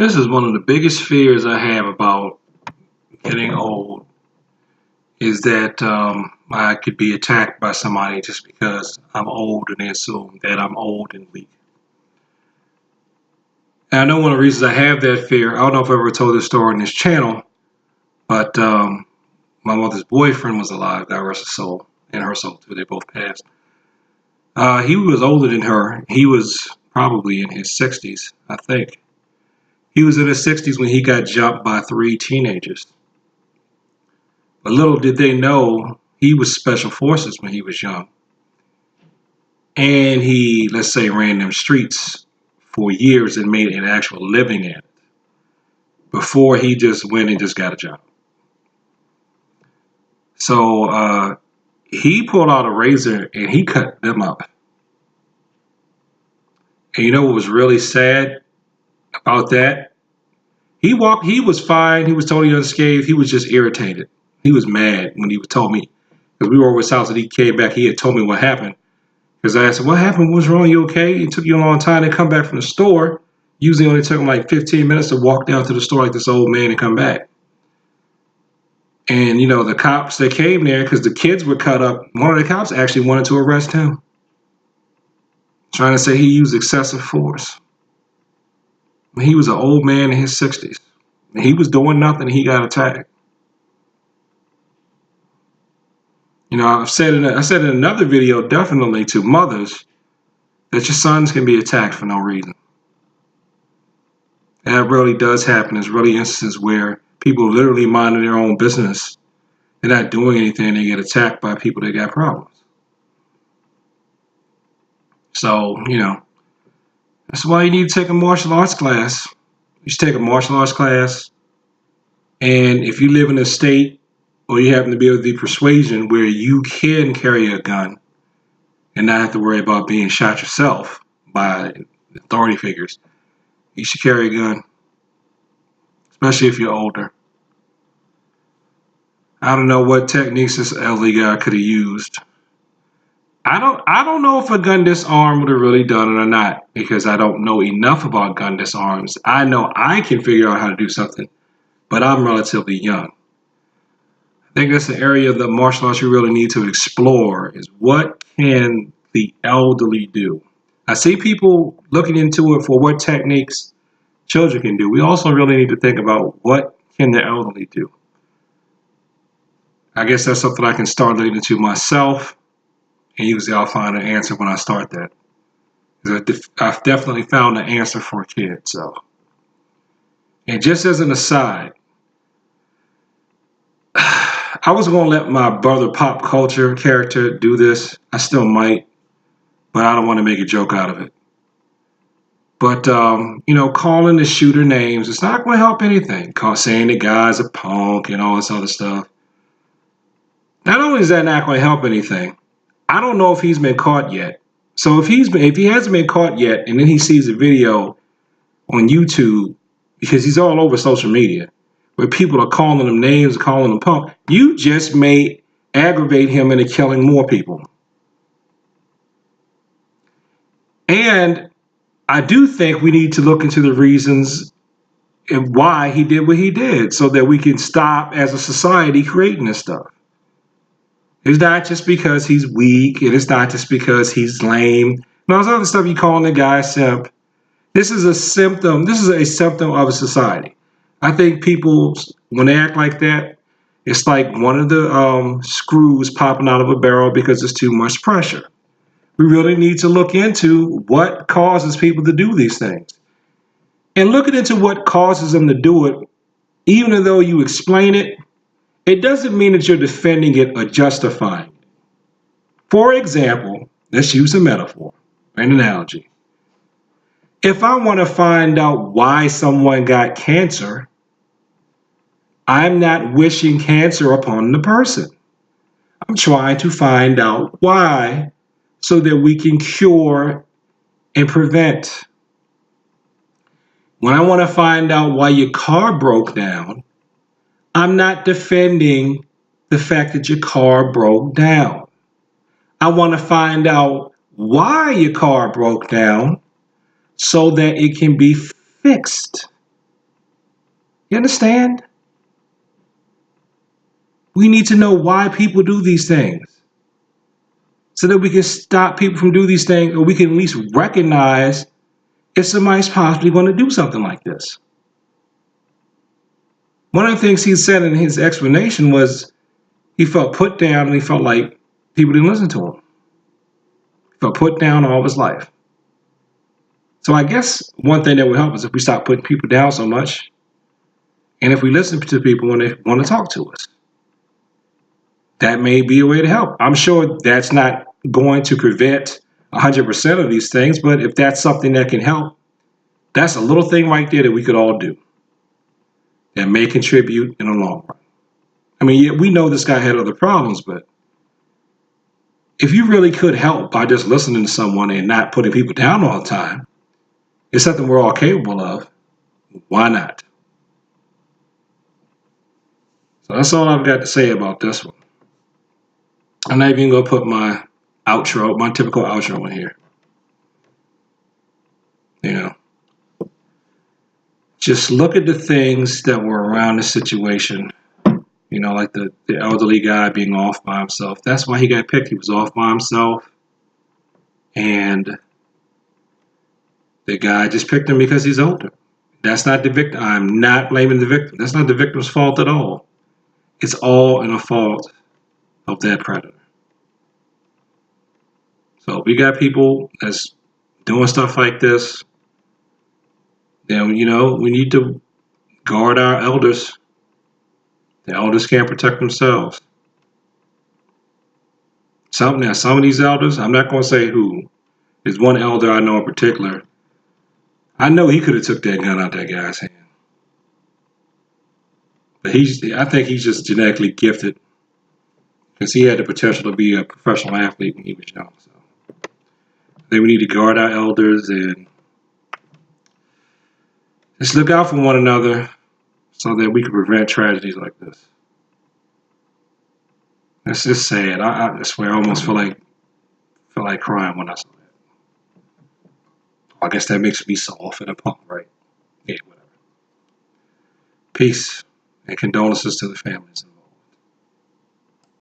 This is one of the biggest fears I have about getting old is that I could be attacked by somebody just because I'm old and they assume that I'm old and weak. And I know one of the reasons I have that fear, I don't know if I ever told this story on this channel, but my mother's boyfriend was alive, God rest his soul, and her soul too, they both passed. He was older than her. He was probably in his 60s, I think. He was in his 60s when he got jumped by 3 teenagers. But little did they know he was special forces when he was young. And he, let's say, ran them streets for years and made an actual living at it before he just went and just got a job. So he pulled out a razor and he cut them up. And you know what was really sad about that? He was fine. He was totally unscathed. He was just irritated. He was mad when he told me. Because we were over his house and he came back. He had told me what happened. Because I asked him, what happened? What's wrong? You okay? It took you a long time to come back from the store. Usually only took him like 15 minutes to walk down to the store like this old man and come back. And, you know, the cops that came there, because the kids were cut up, one of the cops actually wanted to arrest him. Trying to say he used excessive force. He was an old man in his 60s. He was doing nothing. He got attacked. You know, I said in another video, definitely to mothers, that your sons can be attacked for no reason. And that really does happen. There's really instances where people literally minding their own business. They're not doing anything. They get attacked by people that got problems. So, you know, that's why you need to take a martial arts class. You should take a martial arts class. And if you live in a state or you happen to be of the persuasion where you can carry a gun and not have to worry about being shot yourself by authority figures, you should carry a gun, especially if you're older. I don't know what techniques this elderly guy could have used. I don't know if a gun disarm would have really done it or not, because I don't know enough about gun disarms. I know I can figure out how to do something, but I'm relatively young. I think that's the area of the martial arts you really need to explore, is what can the elderly do? I see people looking into it for what techniques children can do. We also really need to think about what can the elderly do. I guess that's something I can start looking into myself, and usually I'll find an answer when I start that. I've definitely found an answer for a kid. So, and just as an aside, I was going to let my brother pop culture character do this. I still might, but I don't want to make a joke out of it. But, you know, calling the shooter names, it's not going to help anything. Saying the guy's a punk and all this other stuff. Not only is that not going to help anything, I don't know if he's been caught yet. So if he hasn't been caught yet, and then he sees a video on YouTube, because he's all over social media, where people are calling him names, calling him punk, you just may aggravate him into killing more people. And I do think we need to look into the reasons and why he did what he did, so that we can stop as a society creating this stuff. It's not just because he's weak, and it's not just because he's lame. And all this other stuff you calling the guy simp. This is a symptom. This is a symptom of a society. I think people, when they act like that, it's like one of the screws popping out of a barrel because there's too much pressure. We really need to look into what causes people to do these things. And looking into what causes them to do it, even though you explain it, it doesn't mean that you're defending it or justifying it. For example, let's use a metaphor, an analogy. If I want to find out why someone got cancer, I'm not wishing cancer upon the person. I'm trying to find out why, so that we can cure and prevent. When I want to find out why your car broke down, I'm not defending the fact that your car broke down. I want to find out why your car broke down so that it can be fixed. You understand? We need to know why people do these things so that we can stop people from doing these things, or we can at least recognize if somebody's possibly going to do something like this. One of the things he said in his explanation was he felt put down and he felt like people didn't listen to him. He felt put down all of his life. So I guess one thing that would help is if we stop putting people down so much, and if we listen to people when they want to talk to us. That may be a way to help. I'm sure that's not going to prevent 100% of these things, but if that's something that can help, that's a little thing right there that we could all do that may contribute in the long run. I mean, yeah, we know this guy had other problems, but if you really could help by just listening to someone and not putting people down all the time, it's something we're all capable of. Why not? So that's all I've got to say about this one. I'm not even going to put my outro, my typical outro in here. You know, just look at the things that were around the situation. You know, like the elderly guy being off by himself. That's why he got picked. He was off by himself. And the guy just picked him because he's older. That's not the victim. I'm not blaming the victim. That's not the victim's fault at all. It's all in the fault of that predator. So we got people that's doing stuff like this. Then, you know, we need to guard our elders. The elders can't protect themselves. Some of these elders, I'm not going to say who. There's one elder I know in particular. I know he could have took that gun out that guy's hand. But I think he's just genetically gifted because he had the potential to be a professional athlete when he was young. So I think we need to guard our elders and just look out for one another so that we can prevent tragedies like this. It's just sad. I swear, I almost feel like crying when I saw that. I guess that makes me soft and a punk, right? Yeah, whatever. Peace and condolences to the families.